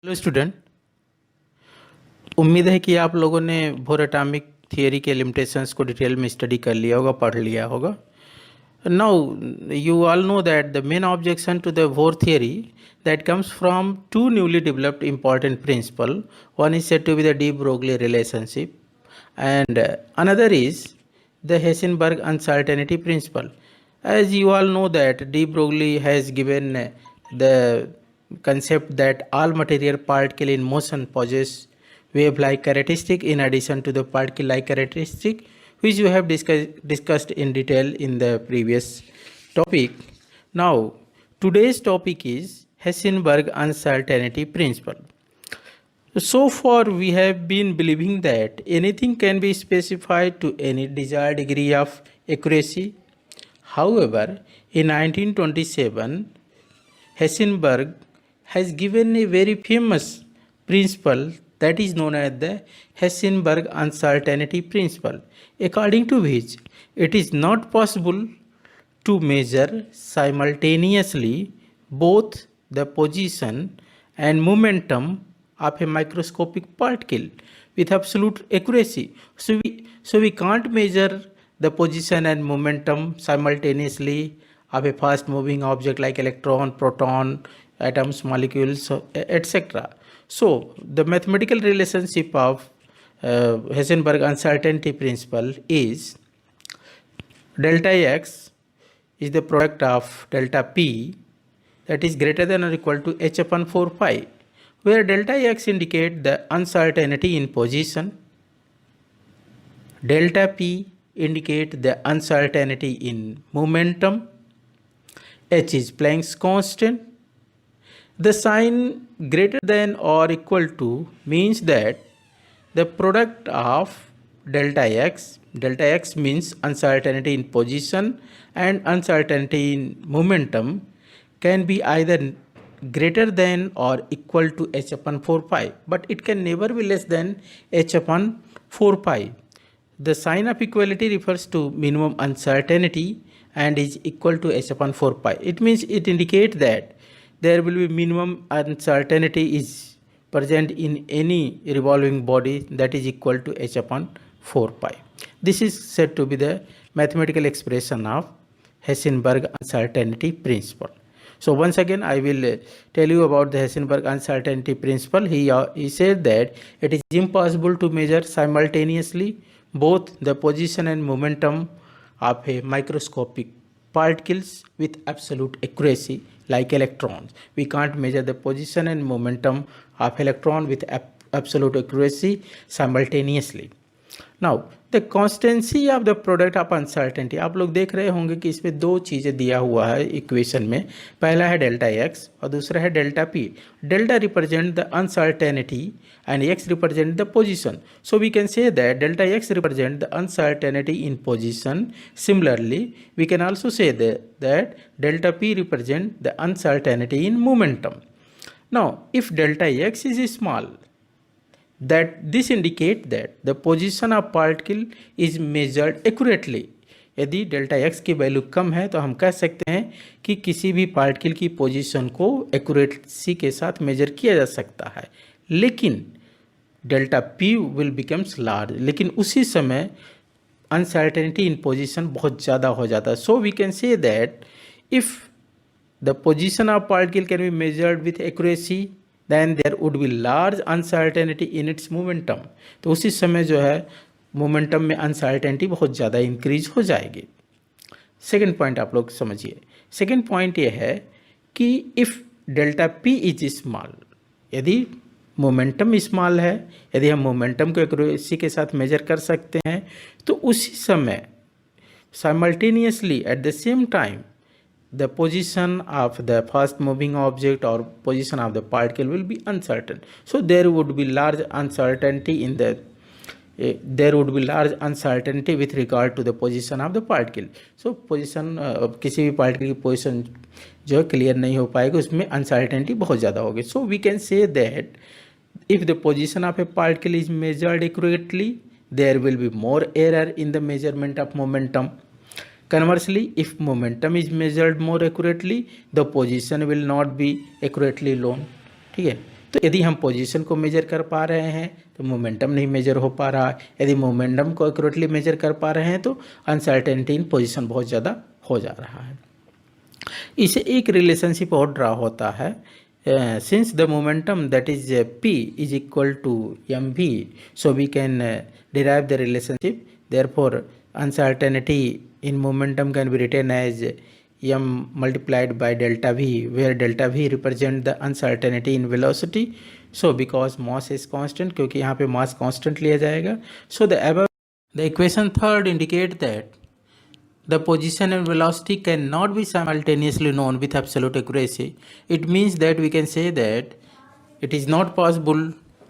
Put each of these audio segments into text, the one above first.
Hello student. उम्मीद है कि आप लोगों ने बोर एटॉमिक थियरी के लिमिटेशंस को डिटेल में स्टडी कर लिया होगा, पढ़ लिया होगा। Now you all know that the main objection to the Bohr theory that comes from two newly developed important principle. One is said to be the de Broglie relationship, and another is the Heisenberg uncertainty principle. As you all know that de Broglie has given the concept that all material particle in motion possess wave-like characteristic in addition to the particle-like characteristic, which you have discussed in detail in the previous topic. Now, today's topic is Heisenberg uncertainty principle. So far, we have been believing that anything can be specified to any desired degree of accuracy. However, in 1927, Heisenberg has given a very famous principle that is known as the Heisenberg uncertainty principle, according to which it is not possible to measure simultaneously both the position and momentum of a microscopic particle with absolute accuracy. So we can't measure the position and momentum simultaneously of a fast moving object like electron, proton, atoms, molecules, etc. So the mathematical relationship of Heisenberg uncertainty principle is delta x is the product of delta p, that is greater than or equal to h upon 4 pi, where delta x indicate the uncertainty in position, delta p indicate the uncertainty in momentum, h is Planck's constant. The sign greater than or equal to means that the product of delta x means uncertainty in position and uncertainty in momentum, can be either greater than or equal to h upon 4 pi, but it can never be less than h upon 4 pi. The sign of equality refers to minimum uncertainty and is equal to h upon 4 pi. It means it indicates that there will be minimum uncertainty is present in any revolving body that is equal to h upon 4 pi. This is said to be the mathematical expression of Heisenberg uncertainty principle. So once again I will tell you about the Heisenberg uncertainty principle. He said that it is impossible to measure simultaneously both the position and momentum of a microscopic particles with absolute accuracy like electrons. We can't measure the position and momentum of electron with absolute accuracy simultaneously. Now the constancy of the product of uncertainty, आप लोग देख रहे होंगे कि इसमें दो चीज़ें दिया हुआ है इक्वेशन में। पहला है डेल्टा एक्स और दूसरा है delta P. Delta represent the uncertainty and x represent the position. So we can say that delta x represent the uncertainty in position. Similarly, we can also say that delta p represent the uncertainty in momentum. Now, if delta x is small, that this indicate that the position of particle is measured accurately. यदि delta x की value कम है तो हम कह सकते हैं कि किसी भी पार्टिकल की पोजीशन को एक्यूरेसी के साथ मेजर किया जा सकता है, लेकिन delta p will becomes large, लेकिन उसी समय अनसर्टेनिटी इन पोजीशन बहुत ज़्यादा हो जाता है. So we can say that if the position of particle can be measured with accuracy then there would be large uncertainty in its momentum. तो उसी समय जो है मोमेंटम में अनसर्टेनिटी बहुत ज़्यादा इंक्रीज हो जाएगी. सेकेंड पॉइंट आप लोग समझिए. सेकेंड पॉइंट ये है कि if delta p is small, यदि मोमेंटम स्मॉल है, यदि हम मोमेंटम को एक्यूरेसी के साथ मेजर कर सकते हैं, तो उसी समय simultaneously at the same time the position of the fast moving object or position of the particle will be uncertain. So there would be large uncertainty in the there would be large uncertainty with regard to the position of the particle. So position किसी भी particle की position जो है clear नहीं हो पाएगी, उसमें uncertainty बहुत ज़्यादा होगी. So we can say that if the position of a particle is measured accurately, there will be more error in the measurement of momentum. Conversely, if momentum is measured more accurately, the position will not be accurately known. ठीक है, तो यदि हम position को major कर पा रहे हैं तो मोमेंटम नहीं मेजर हो पा रहा है, यदि मोमेंटम को एक्यूरेटली मेजर कर पा रहे हैं तो अनसर्टेनिटी इन पोजीशन बहुत ज़्यादा हो जा रहा है। इसे एक रिलेशनशिप और ड्रा होता है, since the momentum that is P is equal to mv, so we can derive the relationship. Therefore, uncertainty in momentum can be written as m multiplied by delta v, where delta v represent the uncertainty in velocity. So because mass is constant, क्योंकि यहाँ पे mass constant लिया जाएगा, so the equation third indicate that the position and velocity cannot be simultaneously known with absolute accuracy. It means that we can say that it is not possible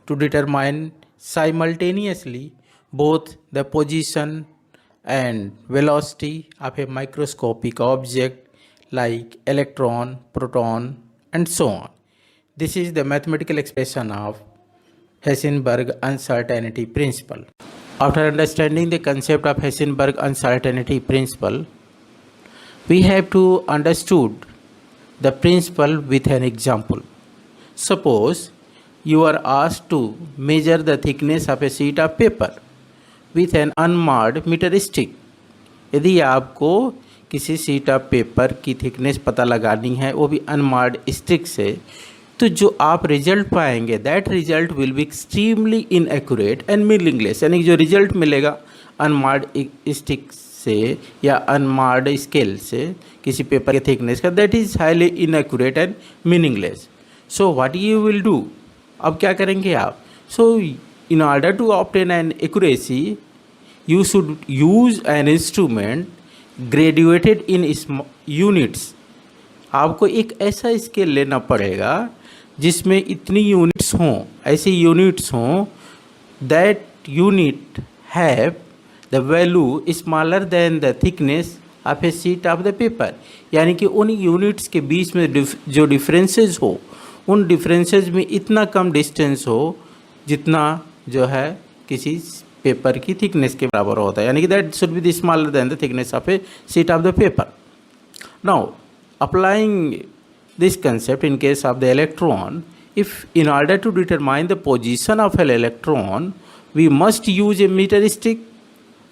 to determine simultaneously both the position and velocity of a microscopic object like electron, proton, and so on. This is the mathematical expression of Heisenberg uncertainty principle. After understanding the concept of Heisenberg uncertainty principle, we have to understood the principle with an example. Suppose you are asked to measure the thickness of a sheet of paper with an unmarred meter stick. यदि आपको किसी sheet of paper की thickness पता लगानी है, वो भी अनमार्ड stick से, तो जो आप रिजल्ट पाएंगे that result will be extremely inaccurate and meaningless. यानी जो रिजल्ट मिलेगा अनमार्ड स्टिक से या अनमार्ड स्केल से किसी पेपर के थिकनेस का, that is highly inaccurate and meaningless. So what you will do, अब क्या करेंगे आप? So in order to obtain an accuracy you should use an instrument graduated in units. आपको एक ऐसा स्केल लेना पड़ेगा जिसमें इतनी यूनिट्स हों, ऐसी यूनिट्स हों that unit have the value smaller than the thickness of A sheet of the paper. यानी कि उन यूनिट्स के बीच में जो डिफरेंसेस हो, उन डिफरेंसेस में इतना कम डिस्टेंस हो जितना जो है किसी पेपर की थिकनेस के बराबर होता है। यानी कि that should be the smaller than the thickness of A sheet of the paper. Now applying this concept in case of the electron, if in order to determine the position of an electron we must use a meter stick,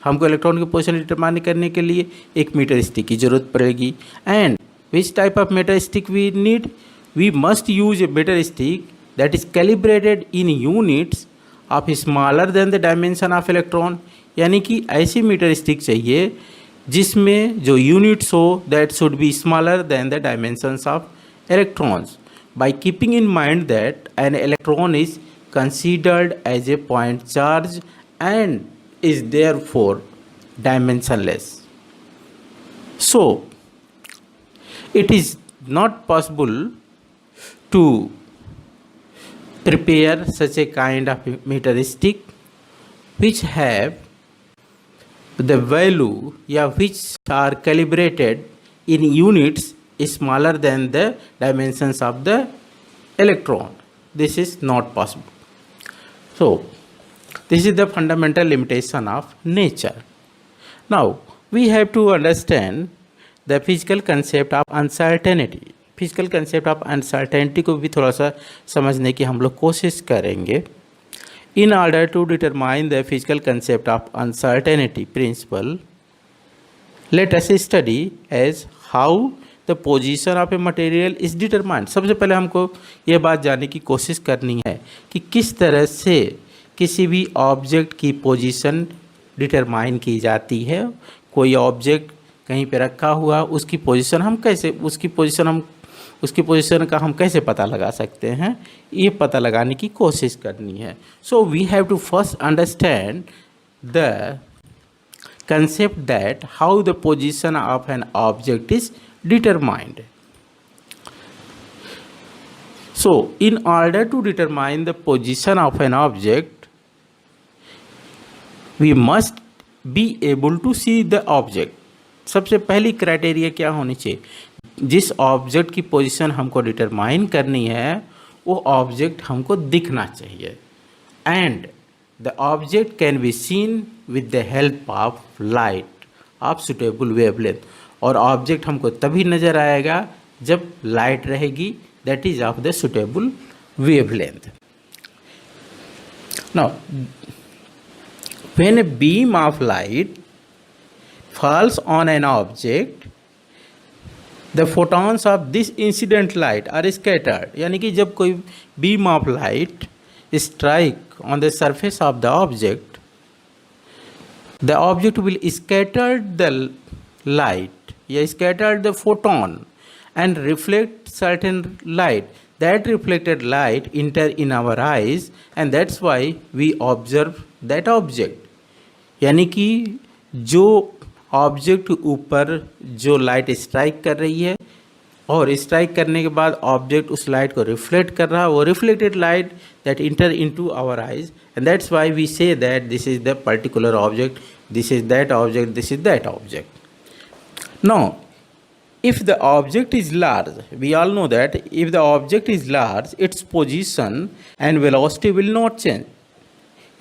हमको electron की position determine करने के लिए एक metre stick की जरूरत पड़ेगी। And which type of metre stick we need, we must use a metre stick that is calibrated in units of smaller than the dimension of electron. यानी कि ऐसी मीटर स्टिक चाहिए जिसमें जो यूनिट्स हो that should be smaller than the dimensions of electrons, by keeping in mind that an electron is considered as a point charge and is therefore dimensionless. So it is not possible to prepare such a kind of meter stick which have the value which are calibrated in units smaller than the dimensions of the electron. This is not possible. So this is the fundamental limitation of nature. Now, we have to understand the physical concept of uncertainty. Physical concept of uncertainty को भी थोड़ा सा समझने की हम लोग कोशिश करेंगे. In order to determine the physical concept of uncertainty principle, let us study as how the position of a material is determined. सबसे पहले हमको ये बात जानने की कोशिश करनी है कि किस तरह से किसी भी ऑब्जेक्ट की पोजीशन डिटरमाइन की जाती है। कोई ऑब्जेक्ट कहीं पे रखा हुआ, उसकी पोजीशन का हम कैसे पता लगा सकते हैं, ये पता लगाने की कोशिश करनी है। So we have to first understand the concept that how the position of an object is determined. So in order to determine the position of an object we must be able to see the object. सबसे पहली criteria क्या होनी चाहिए, जिस object की position हमको determine करनी है वो ऑब्जेक्ट हमको दिखना चाहिए। And the object can be seen with the help of light of suitable wavelength. और ऑब्जेक्ट हमको तभी नज़र आएगा जब लाइट रहेगी that is of the suitable wavelength. Now, when a beam of light falls on an object, the photons of this incident light are scattered. यानी कि जब कोई beam of light strike on the surface of the object will scatter the light, scatter the photon and reflect certain light. That reflected light enter in our eyes and that's why we observe that object. यानी कि जो object के ऊपर जो light strike कर रही है और स्ट्राइक करने के बाद ऑब्जेक्ट उस लाइट को रिफ्लेक्ट कर रहा है, वो reflected light that enter into our eyes and that's why we say that this is the particular object, this is that object, this is that object. Now if the object is large, we all know that if the object is large, its position and velocity will not change.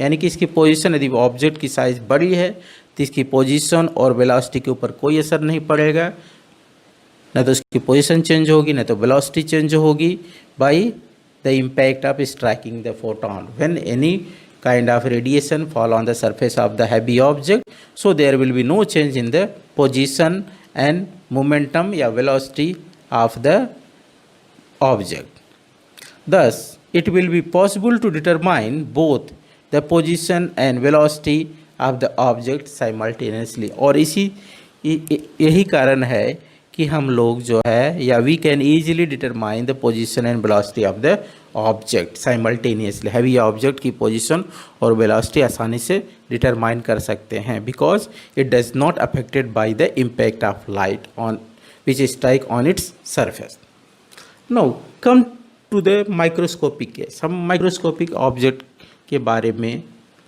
यानी कि इसकी position, यदि object की size बड़ी है तो इसकी position और वेलोसिटी के ऊपर कोई असर नहीं पड़ेगा, ना तो उसकी पोजीशन चेंज होगी ना तो वेलोसिटी चेंज होगी bye the impact of striking the photon when any kind of radiation fall on the surface of the heavy object, so there will be no change in the position and momentum or velocity of the object. Thus it will be possible to determine both the position and velocity of the object simultaneously. और यही कारण है कि हम लोग जो है या we can easily determine the position and velocity of the object simultaneously. Heavy object की पोजीशन और वेलोसिटी आसानी से डिटरमाइन कर सकते हैं because it does not affected by the impact of light on which strike on its surface. Now come to the microscopic case. हम microscopic object के बारे में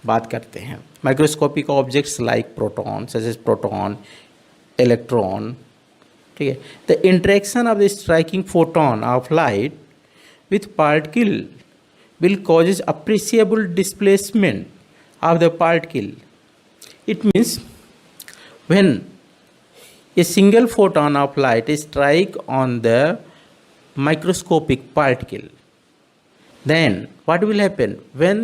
बात करते हैं. Microscopic objects like proton, such as proton, electron. ठीक है. The interaction of the striking photon of light with particle will causes appreciable displacement of the particle. It means when a single photon of light strike on the microscopic particle, then what will happen when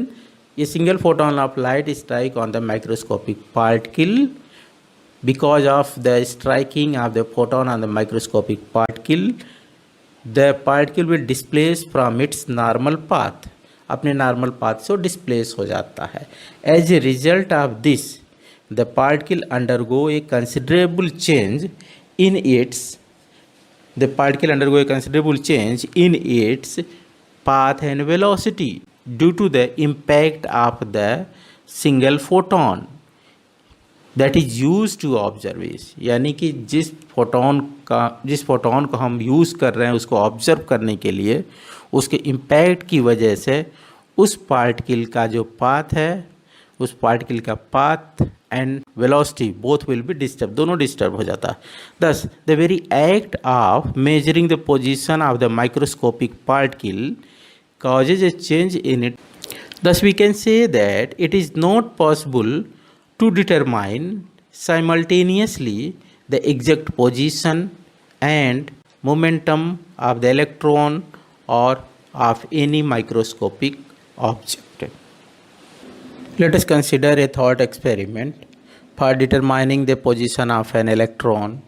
a single photon of light strike on the microscopic particle? Because of the striking of the photon on the microscopic particle, the particle will displace from its normal path. अपने normal path से displace हो जाता है. As a result of this, the particle undergo a considerable change in its path and velocity due to the impact of the single photon that is used to observe it. यानी कि जिस photon को हम use कर रहे हैं उसको observe करने के लिए उसके इम्पैक्ट की वजह से उस पार्टिकल का जो पाथ है, उस पार्टिकल का path and velocity both will be disturb, दोनों डिस्टर्ब हो जाता है. दस the very act of measuring the position of the microscopic particle causes a change in it. Thus we can say that it is not possible to determine simultaneously the exact position and momentum of the electron or of any microscopic object. Let us consider a thought experiment for determining the position of an electron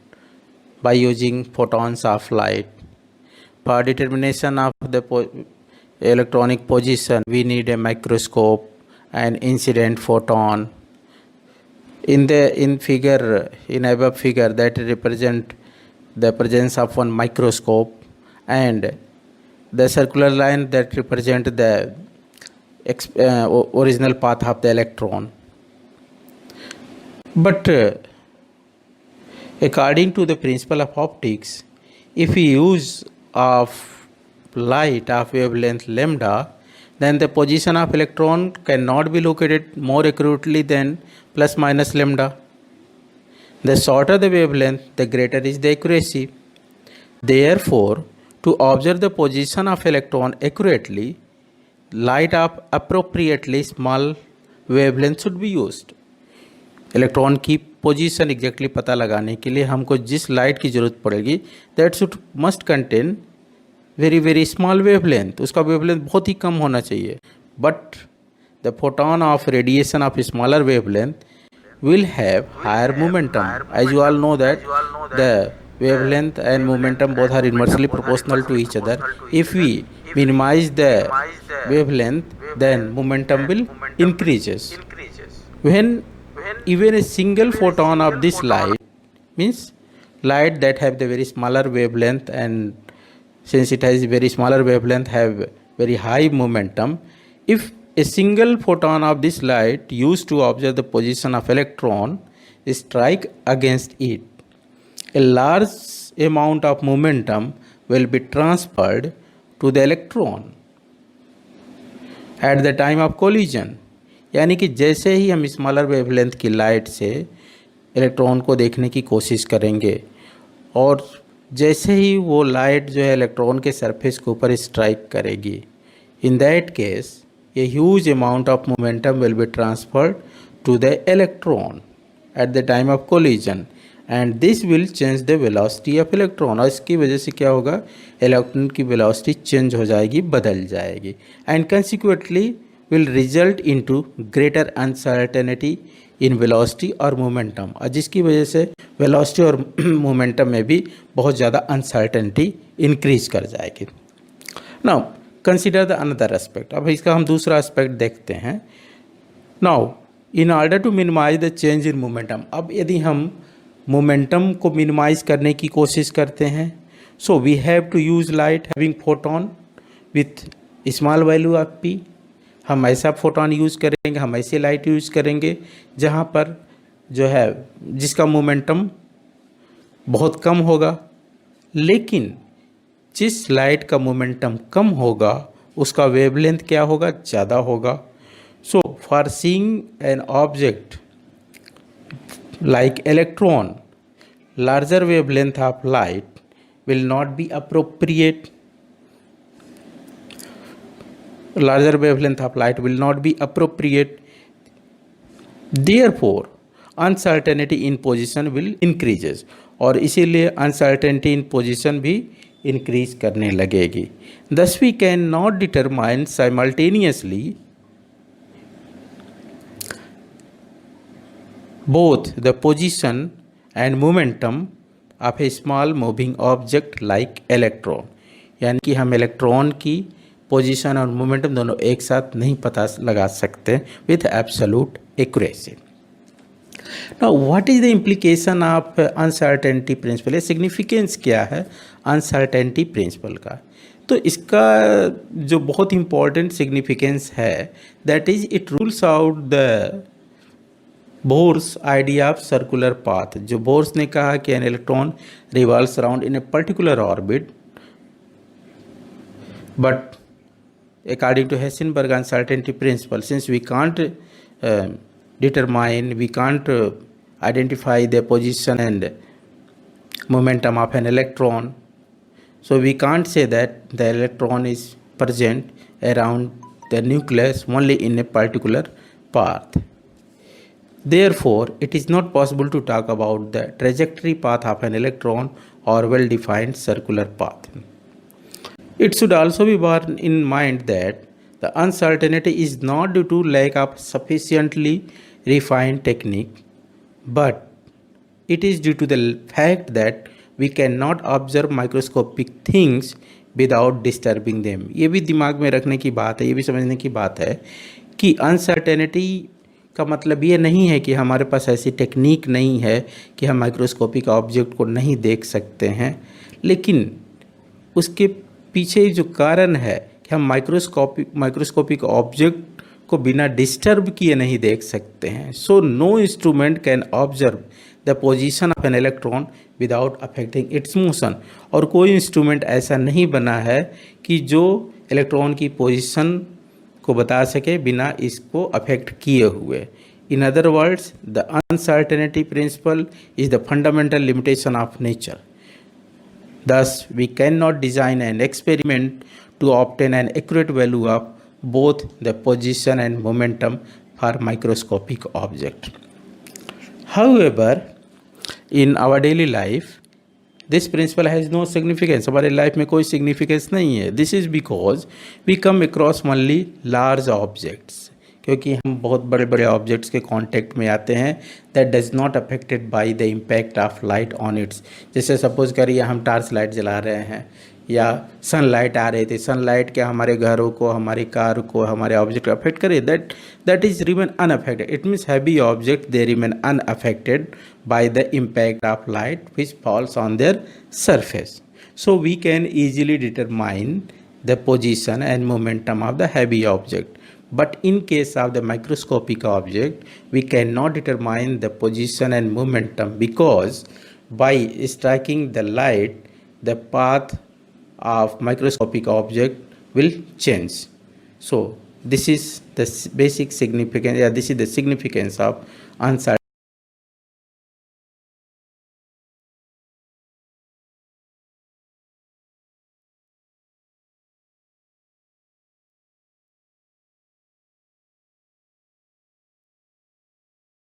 by using photons of light. For determination of the electronic position, we need a microscope and incident photon. In above figure that represent the presence of one microscope and the circular line that represent the original path of the electron. But according to the principle of optics, if we use of light of wavelength lambda, then the position of electron cannot be located more accurately than plus minus lambda. The shorter the wavelength, the greater is the accuracy. Therefore, to observe the position of electron accurately, light of appropriately small wavelength should be used. Electron की position exactly पता लगाने के लिए हमको जिस light की ज़रूरत पड़ेगी, that should must contain very small wavelength, उसका वेवलेंथ बहुत ही कम होना चाहिए, but the photon of radiation of smaller wavelength will have higher momentum. As you all know that the wavelength and momentum both are inversely proportional to each other. If we minimize the wavelength, then momentum will increases. When even a single photon of this light, means light that have the very smaller wavelength, and since it has very smaller wavelength have very high momentum, if a single photon of this light used to observe the position of electron strike against it, a large amount of momentum will be transferred to the electron at the time of collision. यानी कि जैसे ही हम smaller wavelength की light से electron को देखने की कोशिश करेंगे और जैसे ही वो लाइट जो है इलेक्ट्रॉन के सरफेस के ऊपर स्ट्राइक करेगी, in that case a huge amount of momentum will be transferred to the electron at the time of collision, and this will change the velocity of electron. और इसकी वजह से क्या होगा, इलेक्ट्रॉन की वेलोसिटी चेंज हो जाएगी, बदल जाएगी, and consequently will result into greater uncertainty in velocity और momentum, और जिसकी वजह से वेलोसिटी और मोमेंटम में भी बहुत ज़्यादा अनसर्टेनिटी इंक्रीज कर जाएगी. Now consider the another aspect. अब इसका हम दूसरा एस्पेक्ट देखते हैं. Now in order to minimise the change in momentum, अब यदि हम मोमेंटम को मिनिमाइज करने की कोशिश करते हैं, so we have to use light having photon with small value of P. हम ऐसा फोटोन यूज़ करेंगे, हम ऐसी लाइट यूज़ करेंगे जहाँ पर जो है जिसका मोमेंटम बहुत कम होगा, लेकिन जिस लाइट का मोमेंटम कम होगा उसका वेवलेंथ क्या होगा, ज़्यादा होगा. So for seeing an object like electron, larger wavelength of light will not be appropriate. Larger wavelength of light will not be appropriate. Therefore, uncertainty in position will increases, और इसीलिए uncertainty in position भी increase करने लगेगी. Thus we cannot determine simultaneously both the position and momentum of a small moving object like electron. यानी कि हम electron की position और मोमेंटम दोनों एक साथ नहीं पता लगा सकते with absolute accuracy. Now what is the implication of uncertainty principle, ये सिग्निफिकेंस क्या है अनसर्टेनिटी प्रिंसिपल का. तो इसका जो बहुत इंपॉर्टेंट सिग्निफिकेंस है that is it rules out the Bohr's idea of circular path. जो बोर्स ने कहा कि an electron revolves around in a particular orbit, but according to Heisenberg uncertainty principle, since we can't determine, we can't identify the position and momentum of an electron, so we can't say that the electron is present around the nucleus only in a particular path. Therefore, it is not possible to talk about the trajectory path of an electron or well-defined circular path. It should also be borne in mind that the uncertainty is not due to lack of sufficiently refined technique, but it is due to the fact that we cannot observe microscopic things without disturbing them. ये भी दिमाग में रखने की बात है, ये भी समझने की बात है कि अनसर्टेनिटी का मतलब ये नहीं है कि हमारे पास ऐसी टेक्निक नहीं है कि हम माइक्रोस्कोपिक ऑब्जेक्ट को नहीं देख सकते हैं, लेकिन उसके पीछे जो कारण है कि हम माइक्रोस्कोपिक ऑब्जेक्ट को बिना डिस्टर्ब किए नहीं देख सकते हैं. So no instrument can observe the position of an electron without affecting its motion. और कोई इंस्ट्रूमेंट ऐसा नहीं बना है कि जो इलेक्ट्रॉन की पोजीशन को बता सके बिना इसको अफेक्ट किए हुए. In other words, the uncertainty principle is the fundamental limitation of nature. Thus, we cannot design an experiment to obtain an accurate value of both the position and momentum for microscopic object. However, in our daily life, this principle has no significance, हमारे life में कोई significance नहीं है. This is because we come across only large objects, क्योंकि हम बहुत बड़े बड़े ऑब्जेक्ट्स के कांटेक्ट में आते हैं. That does not affected by the impact of light on it's. जैसे सपोज करिए हम टार्च लाइट जला रहे हैं या सनलाइट आ रही थी, सनलाइट क्या हमारे घरों को, हमारी कार को, हमारे ऑब्जेक्ट को अफेक्ट करे? That is remain unaffected. It means heavy object they remain unaffected by the impact of light which falls on their surface. So we can easily determine the position and momentum of the heavy object. But in case of the microscopic object, we cannot determine the position and momentum, because by striking the light, the path of microscopic object will change. So this is the basic significance, this is the significance of uncertainty.